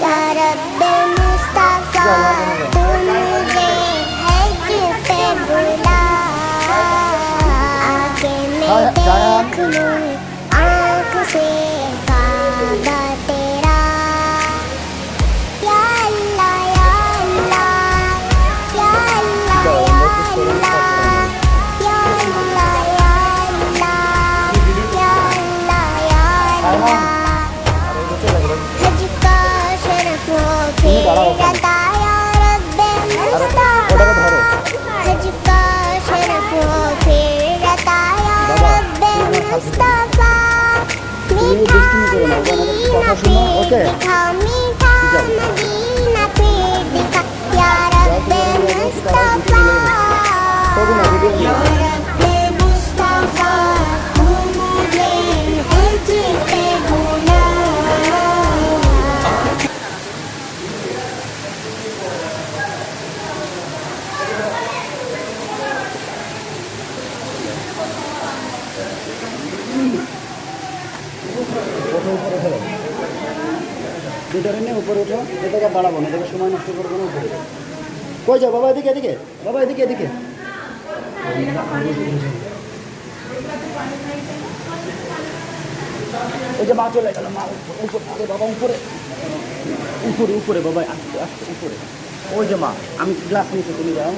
या रब्बे मुस्तफा तू मुझे हज पे बुला आके मैं देख लूं आँख से काबा तेरा या अल्लाह या अल्लाह या अल्लाह या अल्लाह या अल्लाह या अल्लाह या अल्लाह या अल्लाह हज का शरफ हो फिर अता या रब्बे मुस्तफा हज का शरफ हो फिर अता या रब्बे मुस्तफा मीठा मदीना फिर दिखा मीठा मदीना फिर दिखा या रब्बे मुस्तफा या रब्बे मुस्तफा तू मुझे हज पे बुला দুটারে নিয়ে উপরে উঠো, এটাকে বাড়াবো না, এটাকে সময় নষ্ট করবো না। উপরে কই যাও বাবা? এদিকে এদিকে বাবা, এদিকে এদিকে। ওই যে মা চলে গেল, মা উপরে বাবা, উপরে উপরে উপরে বাবা, আস্তে আস্তে উপরে। ওই যে মা, আমি গ্লাস নিয়েছি, তুমি যাও।